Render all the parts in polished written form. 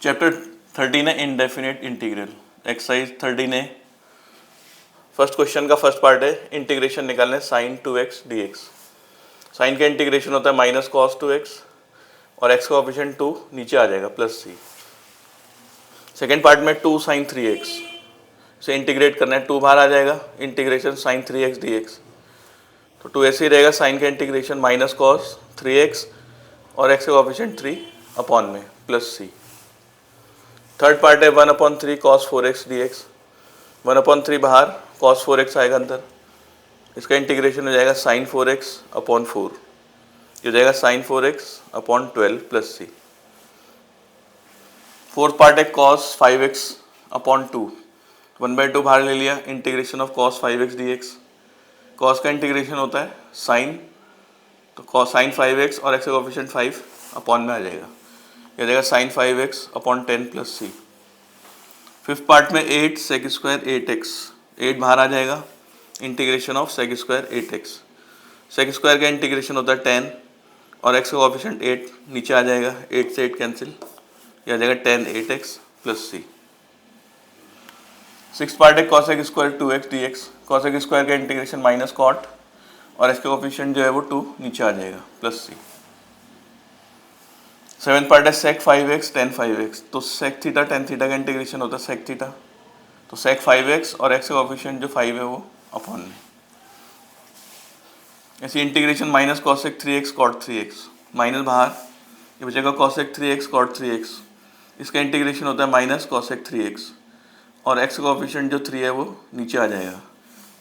Chapter 13 है indefinite integral, exercise 13 है। First question का फर्स्ट पार्ट है इंटीग्रेशन निकालने साइन 2x dx। साइन का इंटीग्रेशन होता है माइनस कॉस 2x और x का कोएफिशिएंट 2 नीचे आ जाएगा प्लस c। सेकेंड पार्ट में 2 साइन 3x से इंटीग्रेट करना है, 2 बाहर आ जाएगा, इंटीग्रेशन साइन 3x dx। तो 2 ऐसे ही रहेगा, साइन का इंटीग्रेशन माइनस कॉस 3x और x का कोएफिशिएंट 3 अपॉन में प्लस c। थर्ड पार्ट है 1/3 cos 4x dx। 1/3 बाहर, cos 4x आएगा अंदर, इसका इंटीग्रेशन हो जाएगा साइन 4x अपॉन 4, ये हो जाएगा sine 4x upon 12 plus c। Fourth part है cos 5x अपॉन 2, 1/2 बाहर ले लिया, integration of cos 5x dx। cos का इंटीग्रेशन होता है साइन, तो cos साइन 5x और x का कोएफिशिएंट 5 अपॉन में आ जाएगा, यह जाएगा sine 5x upon 10 plus c। Fifth part में 8 सेक स्क्वायर 8x, 8 बाहर आ जाएगा, integration of sec square 8x। Sec square का इंटीग्रेशन होता है 10 और x का कोएफिशिएंट 8 नीचे आ जाएगा, 8 से 8 कैंसिल, यह आ जाएगा 10 8x plus c। Six part है कॉसेक स्क्वायर 2x dx। कॉसेक स्क्वायर का इंटीग्रेशन माइनस कॉट और x का कोएफिशिएंट जो है वो 2 नीचे आ जाएगा प्लस c। सेवेंथ पार्ट है सेक 5x टेन 5x। तो सेक थीटा टेन थीटा का इंटीग्रेशन होता है सेक थीटा, तो सेक 5x और x का कोएफिशिएंट जो 5 है वो अपॉन में। ऐसे integration minus cosec 3x cot 3x, minus बाहर, ये बचेगा कॉसेक 3x कॉट 3x, इसका इंटीग्रेशन होता है माइनस कॉसेक 3x और x का कोएफिशिएंट जो 3 है वो नीचे आ जाएगा,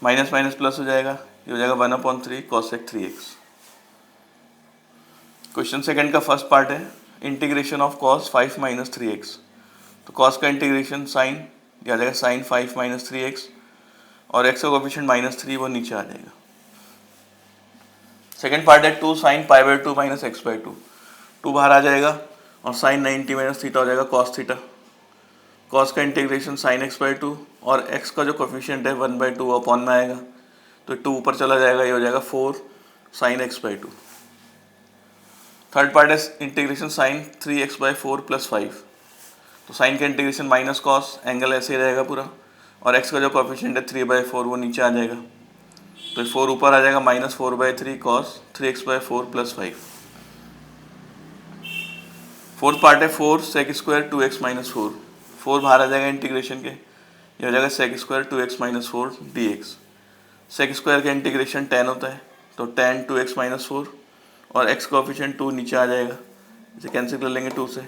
माइनस माइनस प्लस हो जाएगा, ये हो जाएगा 1/3 कॉसेक 3x। क्वेश्चन सेकंड का फर्स्ट पार्ट है integration of cos 5 minus 3x। तो cos का इंटीग्रेशन साइन, यह आ जाएगा साइन 5 माइनस 3x और x का कोएफिशिएंट माइनस 3 वो नीचे आ जाएगा। सेकेंड पार्ट है 2 sine pi by 2 minus x by 2, 2 बाहर आ जाएगा और साइन 90 माइनस थीटा हो जाएगा कॉस थीटा। cos का इंटीग्रेशन साइन x बाई 2 और x का जो कोएफिशिएंट है 1/2 अपॉन में आएगा, तो 2 ऊपर चला जाएगा, ये हो जाएगा 4 sine x by 2। Third part है integration sine 3x by 4 plus 5। तो साइन का इंटीग्रेशन माइनस कॉस, एंगल ऐसे ही रहेगा पूरा, और x का जो कोएफिशिएंट है 3/4 वो नीचे आ जाएगा, तो 4 ऊपर आ जाएगा, minus 4/3 cos 3x by 4 plus 5। Fourth part है 4 सेक स्क्वायर 2x माइनस 4, 4 बाहर आ जाएगा इंटीग्रेशन के, ये हो जाएगा sec square 2x minus 4 dx। Sec square का इंटीग्रेशन 10 होता है, तो tan 2x माइनस 4 और x कोएफिशिएंट 2 नीचे आ जाएगा, इसे कैंसिल कर लेंगे 2 से,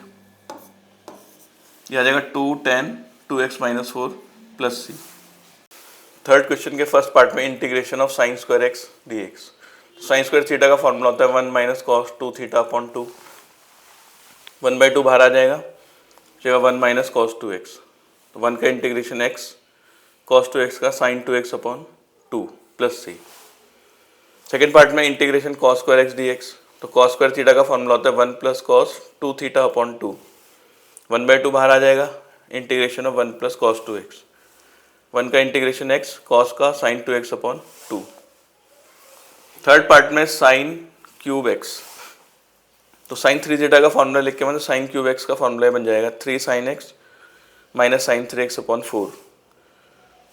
ये आ जाएगा 2 tan 2x minus 4 plus c। Third question के फर्स्ट पार्ट में integration of sine square x dx। Sign square theta का फॉर्मूला होता है 1 माइनस कॉस 2 थीटा अपॉन 2, 1/2 बाहर आ जाएगा, जगह 1 माइनस कॉस 2x, तो 1 का इंटीग्रेशन x कॉस 2x का sine 2x upon 2 plus c। Second part में integration cos square x dx। तो कॉस स्क्वायर थीटा का फॉर्मूला होता है 1 प्लस कॉस 2 थीटा अपॉन 2, 1/2 बाहर आ जाएगा, integration of 1 plus cos 2x, 1 का इंटीग्रेशन x कॉस का sine 2x upon 2। Third part में साइन क्यूब x। तो साइन 3 थीटा का फॉर्मूला लिख के मतलब साइन क्यूब x का फॉर्मूला बन जाएगा 3 sine x minus sine 3x upon 4।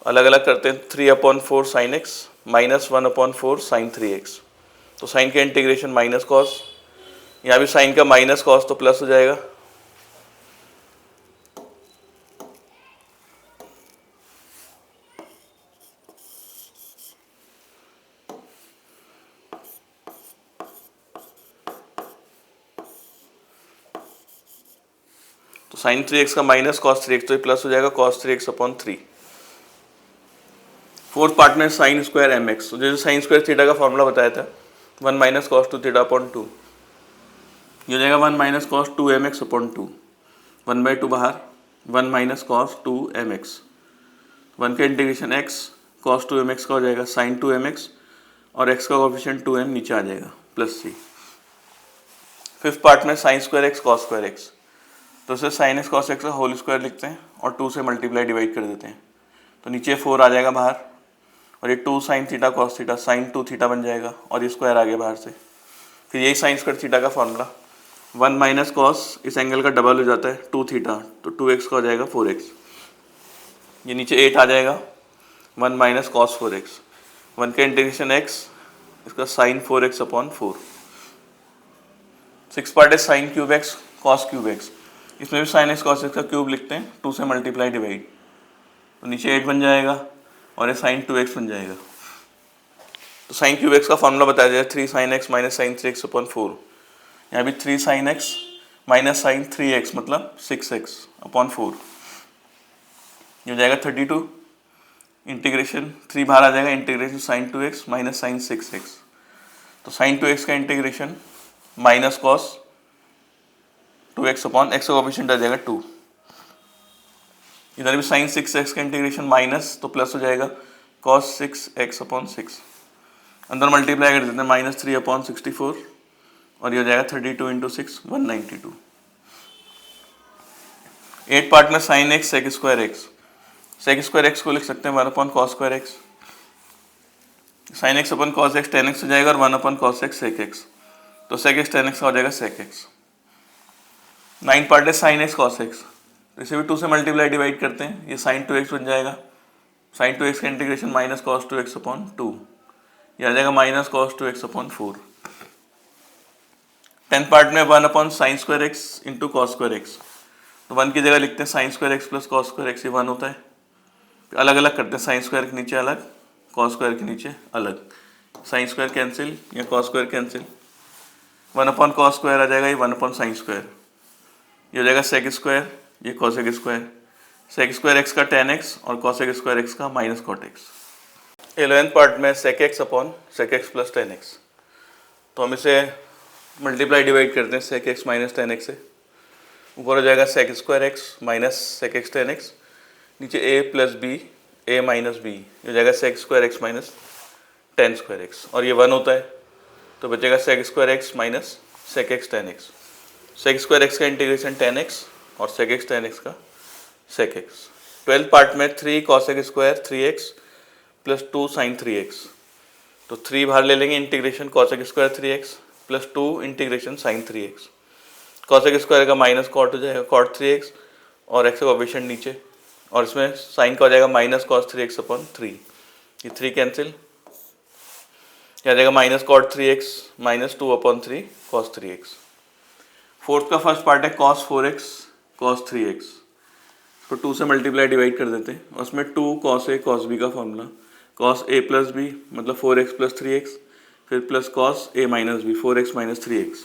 अलग अलग करते हैं, 3/4 sign x minus 1/4 sign 3x। तो साइन का इंटीग्रेशन माइनस कॉस, यहाँ भी साइन का माइनस कॉस तो प्लस हो जाएगा, तो साइन 3x का माइनस कॉस 3x, तो ये प्लस हो जाएगा cos 3x upon 3। Fourth part में साइन स्क्वायर mx। तो जैसे साइन स्क्वायर थीटा का फॉर्मूला बताया था 1 माइनस कॉस 2 थीटा अपॉन 2, ये हो जाएगा 1 माइनस कॉस 2 mx अपॉन 2, 1/2 बाहर, 1 माइनस कॉस 2 mx, 1 का इंटीग्रेशन x कॉस 2 mx का हो जाएगा साइन 2 mx और x का कोएफिशिएंट 2m नीचे आ जाएगा प्लस c। फिफ्थ पार्ट में sine square x cos square x। तो इसे साइन x कॉस x का होल स्क्वायर लिखते हैं और 2 से मल्टीप्लाई डिवाइड कर देते हैं, तो नीचे 4 आ जाएगा बाहर, और ये 2 sine theta cos theta sine 2 theta बन जाएगा और ये स्क्वायर आ गया बाहर से। फिर यही साइन स्क्वायर थीटा का फॉर्मूला 1 माइनस कॉस इस एंगल का डबल हो जाता है 2 थीटा, तो 2x का हो जाएगा 4x। ये नीचे 8 आ जाएगा, 1 माइनस कॉस 4x, 1 का इंटीग्रेशन x, इसका साइन 4x अपॉन 4। 6 पार्ट है sign cube x cos cube x, इसमें भी साइन एक्स कॉस एक्स का क्यूब लिखते हैं, 2 से मल्टीप्लाई डिवाइड, तो नीचे 8 बन जाएगा और ये साइन 2x बन जाएगा। तो साइन क्यूब एक्स का फॉर्मूला बताया जाए 3 sine x minus sine 3x upon 4। यहाँ भी 3 sine x minus sine 3x मतलब 6x अपॉन 4, ये हो जाएगा 32। इंटीग्रेशन 3 बाहर आ जाएगा, integration sign 2x minus sine 6x, तो साइन 2x का integration minus cos 2x upon x का कोएफिशिएंट आ जाएगा 2। इधर भी साइन 6x का इंटीग्रेशन माइनस, तो प्लस हो जाएगा कॉस 6x अपॉन 6, अंदर मल्टीप्लाई कर देते हैं माइनस 3 अपॉन 64, और ये हो जाएगा 32 इंटू 6 192। 8 पार्ट में sine x sec square x, sec square x को लिख सकते हैं 1 upon cos square x, sine x upon cos x tan x हो जाएगा और 1 upon cos x sec x, तो सेक एक्स टेन एक्स का हो जाएगा सेक एक्स। 9 पार्ट है साइन एक्स कॉस एक्स, तो इसे भी 2 से मल्टीप्लाई डिवाइड करते हैं, ये साइन 2x बन जाएगा, साइन 2x का integration minus cos 2x upon 2, ये आ जाएगा minus cos 2x upon 4। 10 part में 1 upon sine square x into cos square x, तो 1 की जगह लिखते हैं sign square x plus cos square x, ये 1 होता है, अलग अलग करते हैं, साइन स्क्वायर के नीचे अलग, कॉस स्क्वायर के नीचे अलग, साइन स्क्वायर कैंसिल या cos square cancel, 1 upon cos square आ जाएगा, ये 1 अपॉन साइन स्क्वायर, ये हो जाएगा सेक स्क्वायर, ये cosec square, sec square x का टेन एक्स और कॉसेक स्क्वायर एक्स का minus cot x. 11th part में sec x upon sec x plus tan x, तो हम इसे मल्टीप्लाई डिवाइड करते हैं sec x minus tan x से, ऊपर हो जाएगा sec square x minus sec x tan x, नीचे a plus b a minus b, ये हो जाएगा sec square x minus tan square x, और ये 1 होता है, तो बचेगा sec square x minus sec x tan x, sec square x का इंटीग्रेशन टेन एक्स और सेक एक्स टेन एक्स का सेक एक्स। 12 पार्ट में 3 cosec square 3x plus 2 sign 3x, तो 3 बाहर ले लेंगे, integration cosec square 3x plus 2 integration sine 3x, cosec square का minus cot हो जाएगा कॉट 3x और x का कोएफिशिएंट नीचे, और इसमें साइन का हो जाएगा माइनस कॉस 3x अपॉन 3, ये 3 कैंसिल, क्या जाएगा minus cot 3x minus 2 upon 3 cos 3x। 4th का फर्स्ट पार्ट है कॉस 4x कॉस 3x, तो 2 से मल्टीप्लाई डिवाइड कर देते हैं, उसमें 2 कॉस ए कॉस बी का फॉर्मूला, कॉस ए प्लस बी मतलब 4x प्लस 3x, फिर प्लस कॉस ए minus B 4x minus 3x,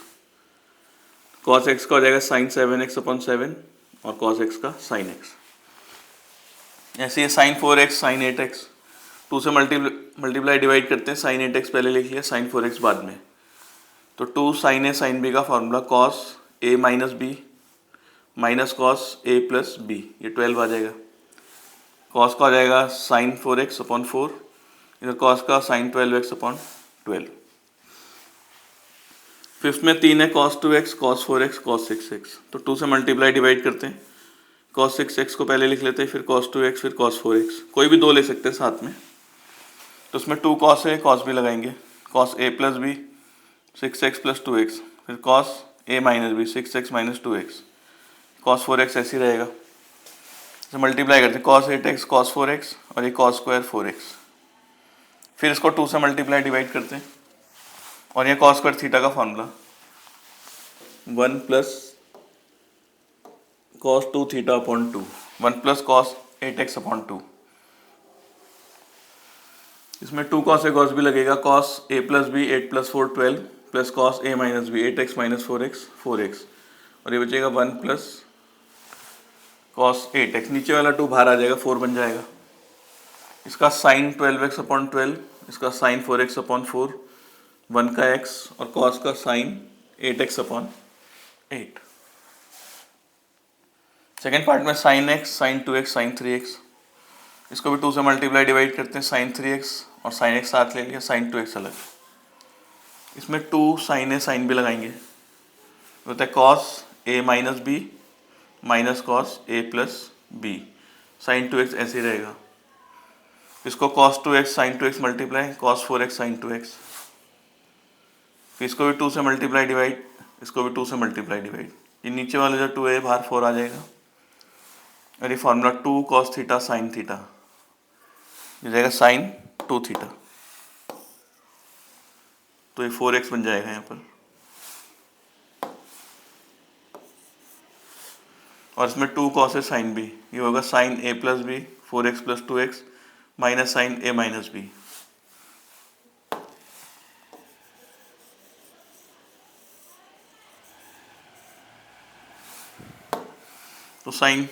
cos x का हो जाएगा साइन 7x अपॉन 7 और कॉस एक्स का साइन एक्स। ऐसे ये साइन 4x साइन 8x, 2 से मल्टीप्लाई डिवाइड करते हैं, साइन 8x पहले लिख लिया, साइन 4x बाद में, तो 2 साइन ए साइन बी का फॉर्मूला कॉस ए माइनस बी माइनस कॉस ए प्लस बी, ये 12 आ जाएगा, कॉस का आ जाएगा साइन 4x अपॉन 4, इधर कॉस का साइन 12x अपॉन 12। 5th में 3 है cos 2x cos 4x cos 6x, तो 2 से मल्टीप्लाई डिवाइड करते हैं, कॉस 6x को पहले लिख लेते हैं, फिर कॉस 2x फिर कॉस 4x, कोई भी 2 ले सकते हैं साथ में, तो उसमें 2 कॉस है कॉस भी लगाएंगे, कॉस ए plus B 6x plus 2x, फिर कॉस ए minus B 6x minus 2x, cos 4x ऐसे ही रहेगा, तो मल्टीप्लाई करते हैं कॉस 8x कॉस 4x और ये कॉस स्क्वायर 4x, फिर इसको 2 से मल्टीप्लाई डिवाइड करते हैं, और ये कॉस स्क्वायर थीटा का formula 1 plus cos 2 theta upon 2, 1 plus cos 8x upon 2, इसमें 2 कॉस ए कॉस भी लगेगा, कॉस ए plus b 8 plus 4 12 plus cos ए minus b 8x minus 4x 4x, और ये बचेगा 1 प्लस कॉस 8x, नीचे वाला 2 बाहर आ जाएगा 4 बन जाएगा, इसका साइन 12x अपॉन 12, इसका साइन 4x अपॉन 4, 1 का x और कॉस का sine 8x upon 8। Second part में sine x sine 2x sine 3x, इसको भी 2 से मल्टीप्लाई डिवाइड करते हैं, साइन 3x और साइन x साथ ले लिया, साइन 2x अलग, इसमें 2 साइन ए साइन बी लगाएंगे, होता है कॉस ए माइनस बी माइनस कॉस ए प्लस बी, साइन 2x ऐसे ही रहेगा, इसको cos 2x sine 2x multiply cos 4x sine 2x, फिर इसको भी 2 से मल्टीप्लाई डिवाइड इसको भी 2 से मल्टीप्लाई डिवाइड, ये नीचे वाला जो 2 है बाहर 4 आ जाएगा, और ये formula 2 cos theta sine theta, ये जाएगा साइन 2 थीटा, तो ये 4x बन जाएगा यहाँ पर। और इसमें 2 कॉस है साइन बी, ये होगा sine a plus B 4x plus 2x minus sine a minus B. तो साइन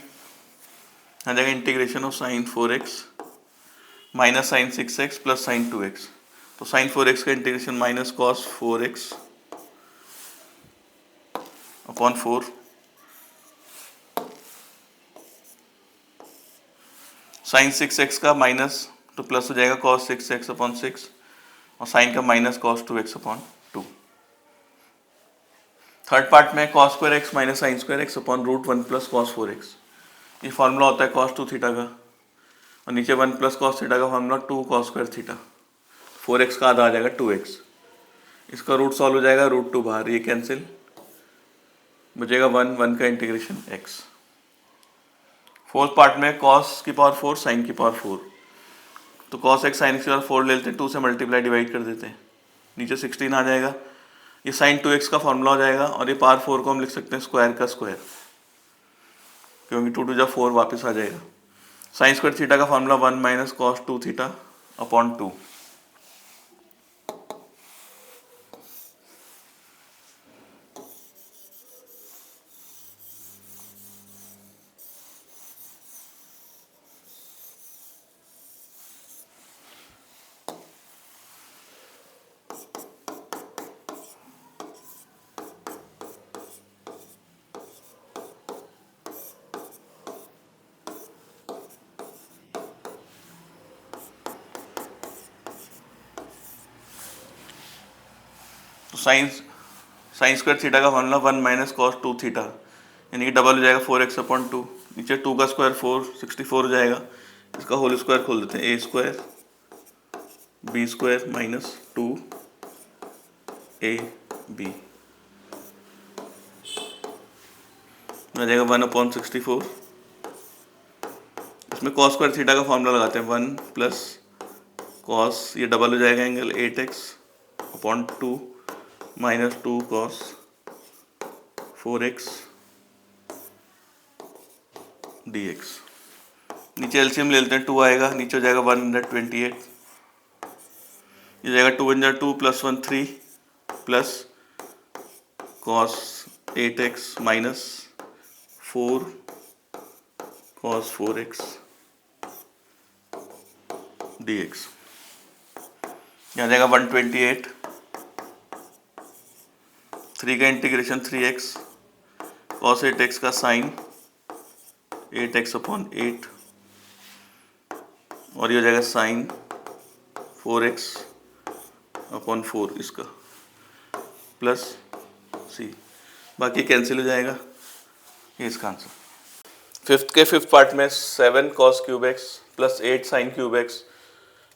आ जाएगा integration of sine 4x minus sine 6x plus sine 2x, तो साइन 4x का integration minus cos 4x upon 4, sine 6x का minus तो plus हो जाएगा cos 6x upon 6, और साइन का minus cos 2x upon 2। Third part में cos square x minus sine square x upon root 1 plus cos 4x, ये formula होता है कॉस 2 थीटा का, और नीचे 1 प्लस कॉस थीटा का formula 2 cos square theta, 4x का आधा आ जाएगा 2x, इसका रूट सॉल्व हो जाएगा रूट 2 बाहर, ये कैंसिल, बचेगा 1 का इंटीग्रेशन x। फोर्थ पार्ट में कॉस की पावर 4 साइन की पावर 4, तो कॉस एक्स साइन एक्स की पावर 4 ले लेते हैं, 2 से मल्टीप्लाई डिवाइड कर देते हैं, नीचे 16 आ जाएगा, ये साइन 2x का फॉर्मूला हो जाएगा, और ये पावर 4 को हम लिख सकते हैं स्क्वायर का स्क्वायर, क्योंकि 2 2 4 वापस आ जाएगा। साइन स्क्वायर थीटा का formula 1 minus cos 2 theta upon 2। तो साइन स्क्वायर थीटा का फॉर्मूला 1 माइनस कॉस 2 थीटा, यानी कि डबल हो जाएगा 4x अपॉन 2, नीचे 2 का स्क्वायर 64 हो जाएगा, इसका होल स्क्वायर खोल देते हैं, a square b square minus 2ab आ जाएगा 1 अपॉन 64, इसमें कॉस स्क्वायर थीटा का फॉर्मूला लगाते हैं 1 प्लस कॉस, ये डबल हो जाएगा angle 8x upon 2 minus 2 cos 4x dx, नीचे एलसीएम ले लेते हैं, 2 आएगा, नीचे हो जाएगा 128, ये जाएगा 2 1 2 plus 1 3 plus cos 8x minus 4 cos 4x dx, यहाँ जाएगा 128, 3 का इंटीग्रेशन 3x कॉस 8x का साइन 8x अपॉन 8, और ये हो जाएगा साइन 4x अपॉन 4 इसका प्लस c, बाकी कैंसिल हो जाएगा, ये इसका आंसर। फिफ्थ पार्ट में 7 cos cube x plus 8 sign cube x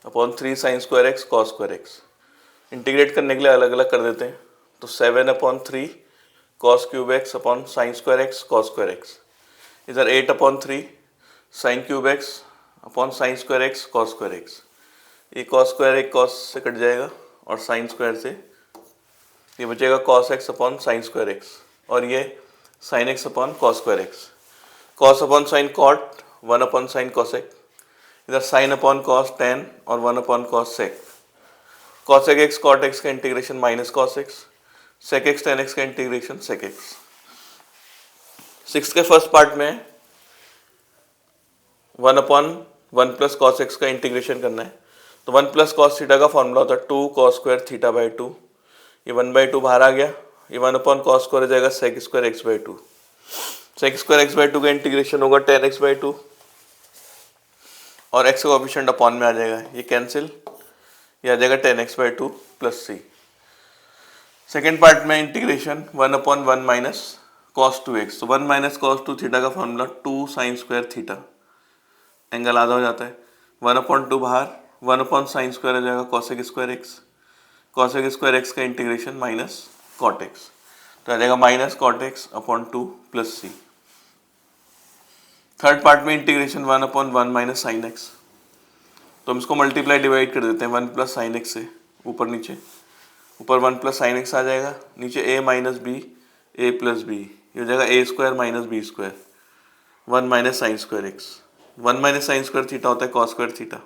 upon 3 sign square x cos square x, integrate करने के लिए अलग अलग कर देते हैं, तो 7 upon 3 cos cube x upon sine square x cos square x, इधर 8 upon 3 sine cube x upon sine square x cos square x, ये कॉस स्क्वायर एक कॉस से कट जाएगा, और साइन स्क्वायर से ये बचेगा cos x upon sine square x, और ये sine x upon cos square x, cos upon sine cot 1 upon sine cosec, इधर साइन अपॉन कॉस टेन और 1 upon cos sec, cosec x cot x का integration minus cos x, sec x tan x का integration sec x. Six के first part में 1 upon 1 plus cos x का integration करना है, तो 1 प्लस कॉस थीटा का फॉर्मूला होता है 2 कॉस स्क्वायर थीटा बाई 2, ये 1/2 बाहर आ गया, ये 1 अपॉन कॉस स्क्वायर हो जाएगा sec square x by 2, sec square x by 2 का इंटीग्रेशन होगा 10x/2, और एक्स का कोएफिशिएंट अपॉन में आ जाएगा, ये कैंसिल, ये आ जाएगा 10x/2 plus c। Second part में integration 1 upon 1 minus cos 2x, तो 1 माइनस कॉस 2 थीटा का formula 2 sine square theta, angle आधा हो जाता है, 1 अपॉन 2 बाहर, 1 अपॉन साइन स्क्वायर हो जाएगा cosec square x, cosec square x का इंटीग्रेशन माइनस कॉट एक्स, तो आ जाएगा minus cot x upon 2 plus c. Third part में integration 1 upon 1 minus sine x, तो हम इसको मल्टीप्लाई डिवाइड कर देते हैं 1 प्लस साइन एक्स से, ऊपर नीचे, ऊपर 1 प्लस साइन एक्स आ जाएगा, नीचे a minus b a plus b, ये हो जाएगा a square minus b square 1 minus sine square x. 1 minus sine square theta होता है कॉस स्क्वायर थीटा,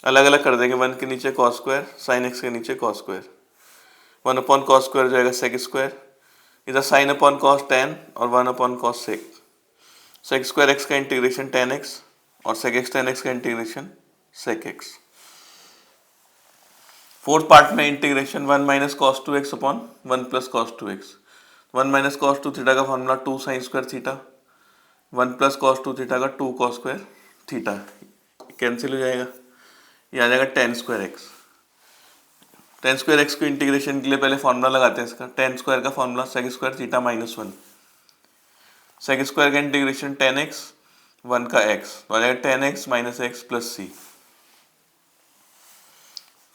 अलग अलग कर देंगे, 1 के नीचे कॉस स्क्वायर, साइन एक्स के नीचे cos square, 1 upon cos square जाएगा सेक स्क्वायर, इधर साइन अपॉन कॉस टेन और 1 upon cos sec, sec square x का इंटीग्रेशन टेन एक्स और सेक एक्स टेन एक्स का integration sec x. Fourth part में integration 1 minus cos 2x upon 1 plus cos 2x, 1 minus cos 2 theta का formula 2 sine square theta, 1 plus cos 2 theta का 2 cos square theta, cancel हो जाएगा, ये आ जाएगा tan square x. Tan square x को integration के लिए पहले फॉर्मूला लगाते हैं इसका, टेन स्क्वायर का formula sec square theta minus 1, sec square का इंटीग्रेशन टेन एक्स 1 का एक्स, तो आ जाएगा tan x minus x plus c.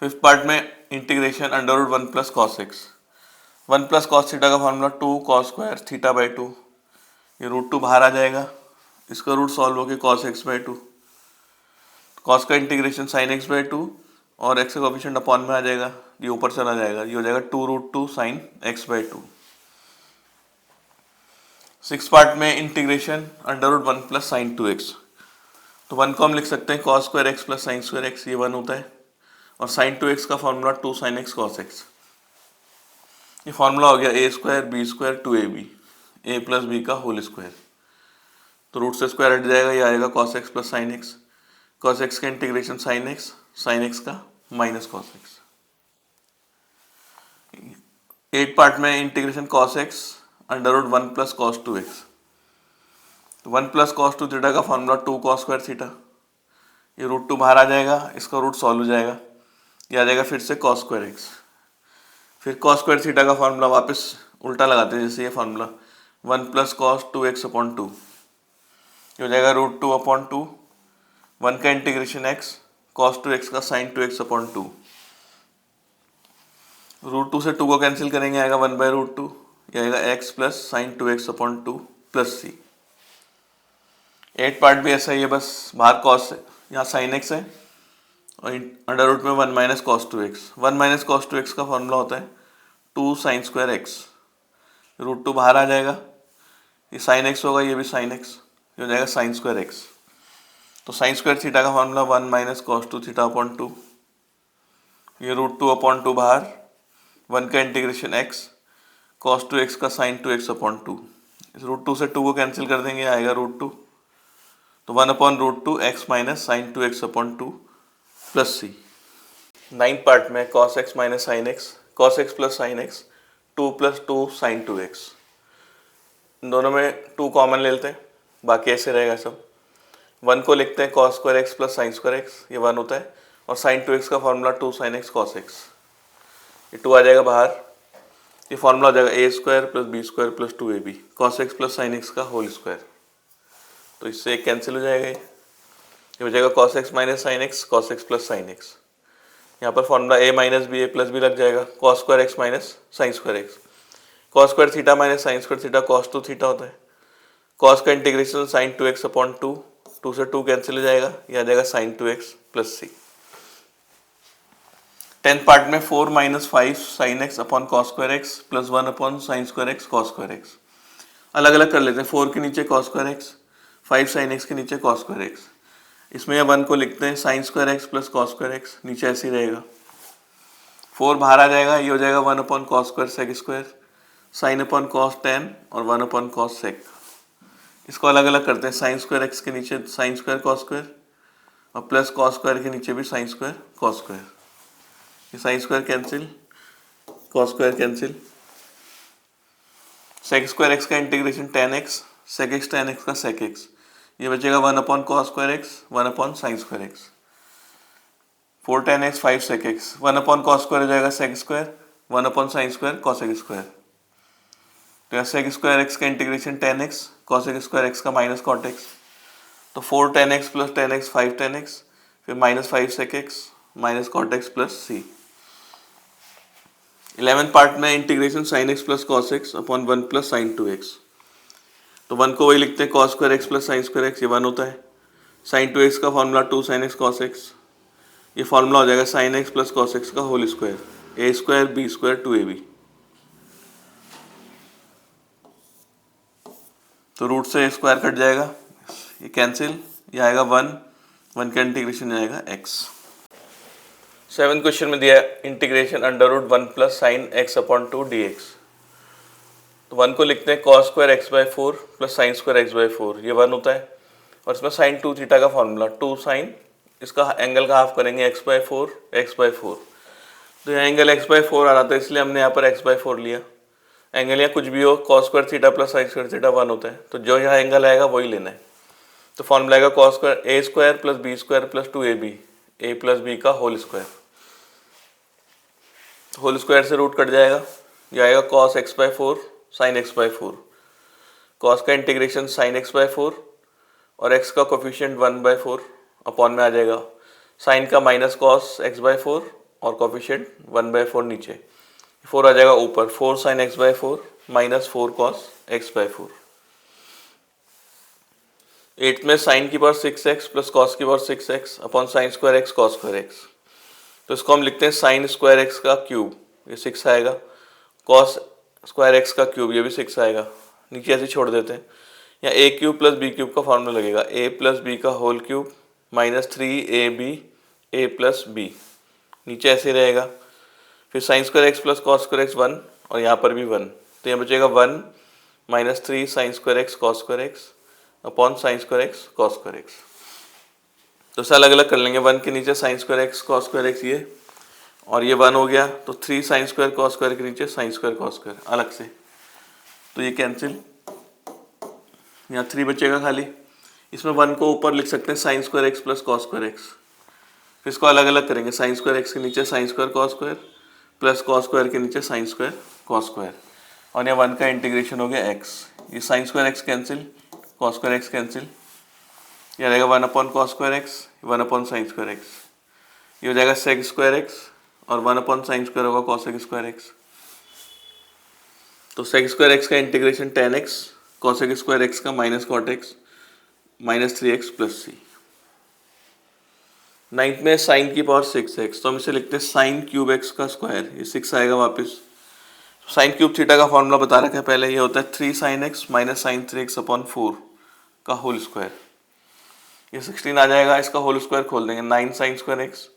Fifth part में integration under root 1 plus cos x, 1 plus cos theta का formula 2 cos square theta by 2, ये root 2 बाहर आ जाएगा, इसका रूट सॉल्व होकर कॉस एक्स बाई 2, कॉस का इंटीग्रेशन साइन एक्स बाई 2 और एक्स का कोफिशिएंट अपॉन में आ जाएगा, ये ऊपर चला जाएगा, ये हो जाएगा 2 root 2 sine x by 2। Six part में integration under root 1 plus sine 2x, तो 1 को हम लिख सकते हैं cos square x plus sine square x, ये 1 होता है, और साइन 2x का formula 2 sine x cos x, ये फॉर्मूला हो गया a square b square 2ab, a plus b का होल स्क्वायर, तो रूट से स्क्वायर हट जाएगा, ये आएगा cos x plus sine x, cos x का इंटीग्रेशन साइन एक्स का minus cos x. Eight part में integration cos x under root 1 plus cos 2x, तो 1 प्लस कॉस 2 थीटा का फॉर्मूला 2 कॉस स्क्वायर थीटा, ये रूट 2 बाहर आ जाएगा, इसका रूट सॉल्व हो जाएगा, ये आ जाएगा फिर से कॉस स्क्वायर एक्स, फिर कॉस स्क्वायर थीटा का फॉर्मूला वापस उल्टा लगाते हैं, जैसे ये formula 1 plus cos 2x upon 2, ये हो जाएगा रूट 2 अपॉन 2, 1 का इंटीग्रेशन एक्स कॉस 2x का साइन 2x अपॉन 2, रूट 2 से 2 को कैंसिल करेंगे, आएगा 1 बाई रूट 2, ये आएगा x plus sine 2x upon 2 plus c. Eight part भी ऐसा ही है, बस बाहर कॉस है, यहाँ साइन एक्स है और अंडर रूट में 1 minus cos 2x, 1 minus cos 2x का फॉर्मूला होता है 2 साइन स्क्वायर एक्स, रूट 2 बाहर आ जाएगा, ये साइन एक्स होगा, ये भी साइन एक्स, ये हो जाएगा साइन स्क्वायर एक्स, तो साइन स्क्वायर थीटा का formula 1 minus cos 2 theta upon 2, ये रूट 2 अपॉन 2 बाहर, 1 का इंटीग्रेशन एक्स कॉस 2x का साइन 2x अपॉन 2, इस रूट 2 से 2 को कैंसिल कर देंगे, आएगा रूट 2, तो 1 upon root 2 x minus sine 2x upon 2 plus c. Ninth part में cos x minus sine x, cos x plus sine x, 2 plus 2 sine 2x, इन दोनों में 2 कॉमन ले लेते हैं, बाकी ऐसे रहेगा सब। 1 को लिखते हैं cos square x plus sine square x, ये 1 होता है, और साइन 2x का formula 2 sine x cos x, ये 2 आ जाएगा बाहर, ये फॉर्मूला हो जाएगा a square plus b square plus 2ab cos x plus sine x का होल स्क्वायर, तो इससे एक कैंसिल हो जाएगा, ये हो जाएगा cos x minus sine x cos x plus sine x, यहाँ पर formula A minus b a plus B लग जाएगा, cos square x minus sine square x, cos square theta minus sine square theta cos 2 theta होता है, cos का integration sign 2x upon 2, 2 से 2 cancel हो जाएगा, ये आ जाएगा साइन 2x प्लस सी। टेंथ पार्ट में 4 minus 5 sign x upon cos square x plus 1 upon sine square x cos square x, अलग अलग कर लेते हैं, 4 के नीचे cos square x, 5 sign x के नीचे कॉस स्क्वायर एक्स, इसमें यह 1 को लिखते हैं sign square x plus cos square x, नीचे ऐसे ही रहेगा, 4 बाहर आ जाएगा, ये हो जाएगा 1 upon cos square sec square, sine upon cos tan और 1 अपॉन कॉस सेक, इसको अलग अलग करते हैं, साइन स्क्वायर एक्स के नीचे साइन स्क्वायर कॉस स्क्वायर और प्लस कॉस स्क्वायर के नीचे भी साइन स्क्वायर कॉस स्क्वायर, ये sine square cancel, cos square cancel, sec square x का integration tan x sec x tan x का सेक एक्स, ये बचेगा 1 upon cos square x 1 upon sine square x, 4 tan x 5 sec x, 1 upon cos square हो जाएगा sec square 1 upon sine square cosec square, तो यहाँ sec square x का integration tan x cosec square x का minus cot x, तो 4 tan x plus tan x 5 tan x, फिर minus 5 sec x minus cot x plus c. 11th part में integration sine x plus cos x upon 1 plus sine 2x। तो 1 को वही लिखते हैं cos square x plus sine square x, ये 1 होता है। साइन 2x का formula 2 sine x cos x, ये फॉर्मूला हो जाएगा sign x plus cos x का whole square, a square b square 2ab। तो रूट से स्क्वायर कट जाएगा, ये कैंसिल, ये आएगा 1 का इंटीग्रेशन आएगा x। 7th क्वेश्चन में दिया integration under root 1 plus sine x upon 2 dx। तो 1 को लिखते हैं cos square x by 4 plus sine square x by 4, ये 1 होता है। और इसमें साइन 2 थीटा का फॉर्मूला 2 साइन, इसका एंगल का हाफ करेंगे एक्स बाई 4। तो यहाँ एंगल एक्स बाई 4 आ रहा था, इसलिए हमने यहाँ पर एक्स बाई 4 लिया। एंगल या कुछ भी हो, cos square theta plus sine square theta 1 होता है, तो जो यहाँ एंगल आएगा वही लेना है। तो फॉर्मूला आएगा cos square a square plus b square plus 2ab, a plus b का होल स्क्वायर। होल स्क्वायर से रूट कट जाएगा, ये आएगा cos x by 4 sine x by 4। Cos का इंटीग्रेशन साइन एक्स बाई 4 और एक्स का कोफिशिएंट 1/4 अपॉन में आ जाएगा साइन का माइनस कॉस एक्स बाई 4 और कोफिशिएंट 1/4 नीचे, 4 आ जाएगा ऊपर, 4 sine x by 4 minus 4 cos x by 4। 8 में साइन की पावर 6x प्लस कॉस की power 6x upon sine square x cos square x. तो इसको हम लिखते हैं साइन स्क्वायर एक्स का क्यूब, ये 6 आएगा, कॉस स्क्वायर एक्स का क्यूब, ये भी 6 आएगा, नीचे ऐसे छोड़ देते हैं। या ए क्यूब प्लस बी क्यूब का फॉर्मूला लगेगा, ए प्लस बी का होल क्यूब माइनस 3ab ए प्लस बी, नीचे ऐसे रहेगा। फिर sign square x plus cos square x 1 और यहाँ पर भी 1, तो यहाँ बचेगा 1 minus 3 sign square x cos square x upon sine square x cos square x. तो इसे अलग अलग कर लेंगे, 1 के नीचे sine square x cos square x ये, और ये 1 हो गया, तो 3 साइन स्क्वायर कॉस स्क्वायर के नीचे साइन स्क्वायर कॉस स्क्वायर अलग से, तो ये कैंसिल, यहाँ 3 बचेगा खाली। इसमें 1 को ऊपर लिख सकते हैं sign square x plus cos square x, फिर इसको अलग अलग करेंगे, साइन स्क्वायर एक्स के नीचे sine square cos square plus cos square के नीचे साइन स्क्वायर कॉस स्क्वायर, और यहाँ 1 का इंटीग्रेशन हो गया x, ये sine square x cancel, cos square x cancel, ये रहेगा 1 upon cos square x 1 upon sine square x, ये हो जाएगा सेक स्क्वायर एक्स और 1 अपॉन साइन स्क्वायर होगा कॉसेक स्क्वायर एक्स। तो सेक स्क्वायर एक्स का integration 10x cosec square x का minus cot x minus 3x plus c. 9th में sign की पावर 6x, तो हम इसे लिखते हैं साइन क्यूब एक्स का स्क्वायर, ये 6 आएगा वापस। साइन क्यूब थीटा का फॉर्मूला बता रखा है पहले, ये होता है 3 sine x minus sine 3x upon 4 का होल स्क्वायर, ये 16 आ जाएगा। इसका होल स्क्वायर खोल देंगे, 9 sign square x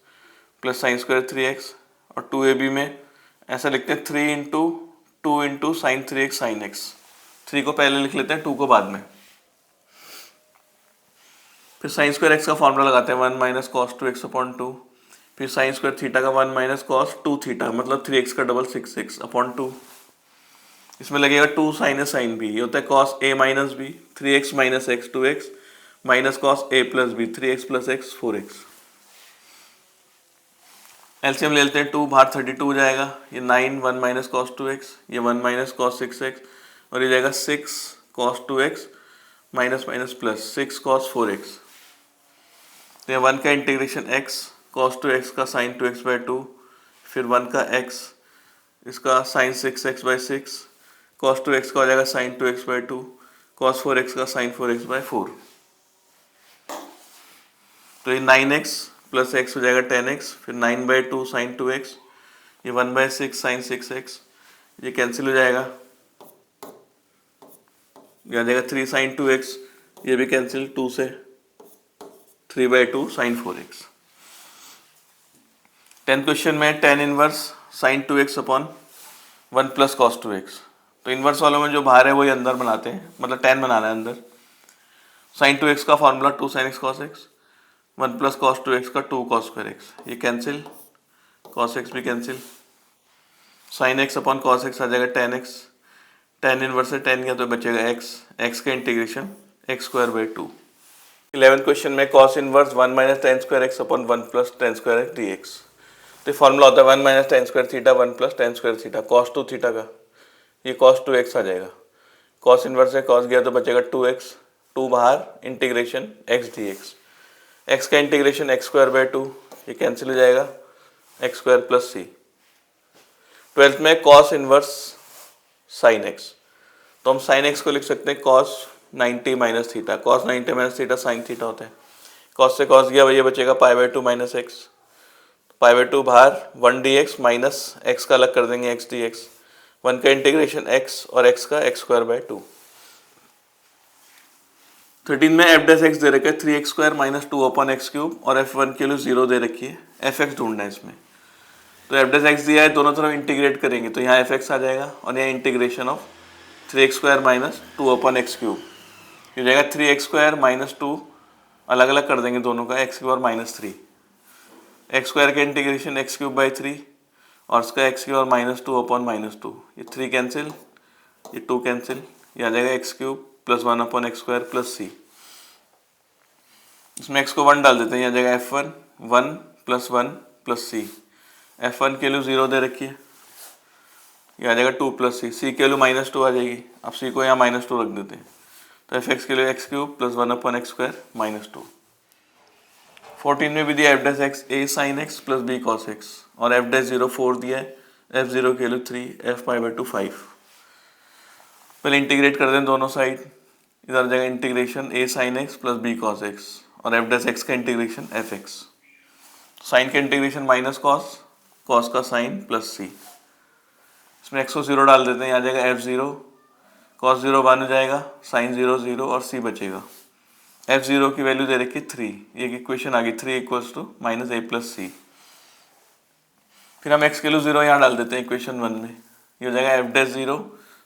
plus sine square 3x, और 2ab में ऐसा लिखते हैं 3 into 2 into sine 3x sine x, 3 को पहले लिख लेते हैं 2 को बाद में। फिर साइन स्क्वायर एक्स का फॉर्मूला लगाते हैं 1 माइनस कॉस 2x अपॉन 2, फिर साइन स्क्वायर थीटा का 1 माइनस कॉस 2 थीटा मतलब 3x का डबल 6x अपॉन 2, इसमें लगेगा 2 साइन ए साइन बी, ये होता है cos a minus B 3x minus x 2x minus cos a plus B 3x plus x 4x। LCM ले लेते हैं, 2 बाहर 32 हो जाएगा, ये 9 1 माइनस कॉस 2x, ये 1 माइनस कॉस 6x, और ये जाएगा 6 cos 2x minus minus plus 6 cos 4x। तो ये 1 का इंटीग्रेशन x cos 2x का साइन 2x बाई 2, फिर 1 का x इसका sign 6x by 6, cos 2x का हो जाएगा sign 2x by 2, cos 4x का साइन 4x बाई 4। तो ये 9x प्लस x हो जाएगा 10x, फिर 9 बाई 2 साइन 2x, ये 1 बाई 6 साइन 6x, ये कैंसिल हो जाएगा, ये आ जाएगा 3 साइन 2x, ये भी कैंसिल 2 से, 3 by 2 sine 4x। 10th question में tan inverse sine 2x upon 1 plus cos 2x। तो इनवर्स वालों में जो बाहर है वही अंदर बनाते हैं, मतलब tan बनाना है अंदर। साइन 2x का formula 2 sine x cos x, 1 plus cos 2x का 2 कॉस स्क्वायर एक्स, ये कैंसिल, कॉस एक्स भी cancel, sine x upon cos x आ जाएगा tan x, tan इनवर्स से tan गया तो बचेगा x का integration x square by 2। 11th question में cos inverse 1 minus tan square x upon 1 plus tan square x d x. तो formula होता है 1 minus tan square theta 1 plus tan square theta cos 2 theta का, ये cos 2x आ जाएगा। cos inverse से cos गया तो बचेगा 2x, 2 बाहर इंटीग्रेशन x dx, x का इंटीग्रेशन x स्क्वायर बाई 2, ये कैंसिल हो जाएगा x square plus c। Twelfth में कॉस इनवर्स साइन एक्स, तो हम साइन एक्स को लिख सकते हैं cos 90 minus theta, cos 90 minus theta sine theta होता है। कॉस से कॉस गया, ये बचेगा pi by 2 minus x, pi by 2 बाहर 1 डी एक्स माइनस एक्स का अलग कर देंगे एक्स डी एक्स, 1 का इंटीग्रेशन एक्स और एक्स का एक्स स्क्वायर बाई 2। 13 में एफ डैश एक्स दे रखा है 3x square minus 2 upon x cube और f1 के लिए 0 दे रखी है, एफ एक्स ढूंढना है इसमें। तो एफ डैश एक्स दिया है, दोनों तरफ इंटीग्रेट करेंगे तो यहाँ एफ एक्स आ जाएगा और यहाँ integration of 3x square minus 2 upon x cube, ये हो जाएगा 3x स्क्वायर माइनस 2, अलग अलग कर देंगे दोनों का, एक्स क्यूब और माइनस 3, एक्स स्क्वायर का इंटीग्रेशन एक्स क्यूब बाई 3 और इसका एक्स क्यूब और माइनस 2 अपॉन माइनस 2, ये 3 कैंसिल, ये 2 कैंसिल, ये आ जाएगा x cube plus 1 upon x square plus c. इसमें x को 1 डाल देते हैं, यहाँ जाएगा f1 1 प्लस 1 प्लस सी, f1 की वैल्यू 0 दे रखी है, ये आ जाएगा 2 प्लस सी, सी की वैल्यू माइनस 2 आ जाएगी, अब सी को यहाँ माइनस 2 रख देते हैं, तो एफ एक्स के लिए x cube plus 1 upon x square minus 2। 14 में भी दिया f dash x a sine x plus b cos x और एफ डैश 0 4 दिया है, एफ 0 की वैल्यू 3, एफ पाई बाई 2 5। पहले इंटीग्रेट कर दें दोनों साइड, इधर आ जाएगा integration a sine x plus b cos x और एफ डैश एक्स का इंटीग्रेशन एफ एक्स, साइन का इंटीग्रेशन माइनस कॉस, कॉस का साइन प्लस सी। इसमें एक्स को 0 डाल देते हैं, यहाँ आ जाएगा एफ 0 कॉस 0 1 हो जाएगा, साइन 0 0 और सी बचेगा। एफ 0 की वैल्यू दे रखी 3, ये इक्वेशन आ गई 3 equals to minus a plus c. फिर हम एक्स की वैल्यू 0 यहाँ डाल देते हैं इक्वेशन 1 में, ये हो जाएगा एफ डैश 0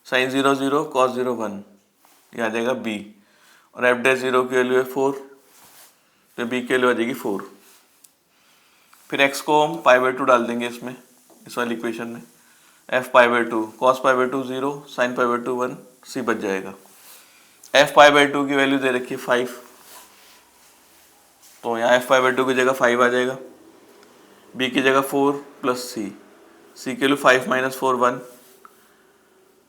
साइन 0 0 कॉस 0 1, ये आ जाएगा बी और एफ डैश 0 की वैल्यू है 4, तो बी की वैल्यू आ जाएगी 4। फिर x को हम पाई बाई 2 डाल देंगे इसमें, इस वाली इक्वेशन में, f pi by 2 cos pi by 2 0 sine pi by 2 1, c बच जाएगा। f पाई बाई 2 की वैल्यू दे रखी है 5, तो यहाँ f पाई बाई 2 की जगह 5 आ जाएगा, b की जगह 4 प्लस c, c की वैल्यू 5 माइनस 4 1,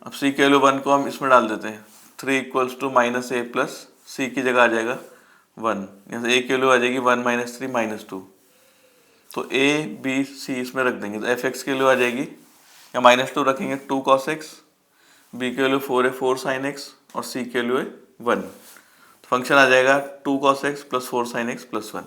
अब c की वैल्यू 1 को हम इसमें डाल देते हैं, 3 equals to minus a plus c की जगह आ जाएगा 1, यहाँ से a की वैल्यू आ जाएगी 1 माइनस 3 माइनस 2, तो a b c इसमें रख देंगे, तो एफ एक्स की वैल्यू आ जाएगी, या माइनस 2 रखेंगे 2 कॉस एक्स, b की वैल्यू 4 है 4 साइन एक्स और c की वैल्यू है 1, तो फंक्शन आ जाएगा 2 cos x plus 4 sine x plus 1।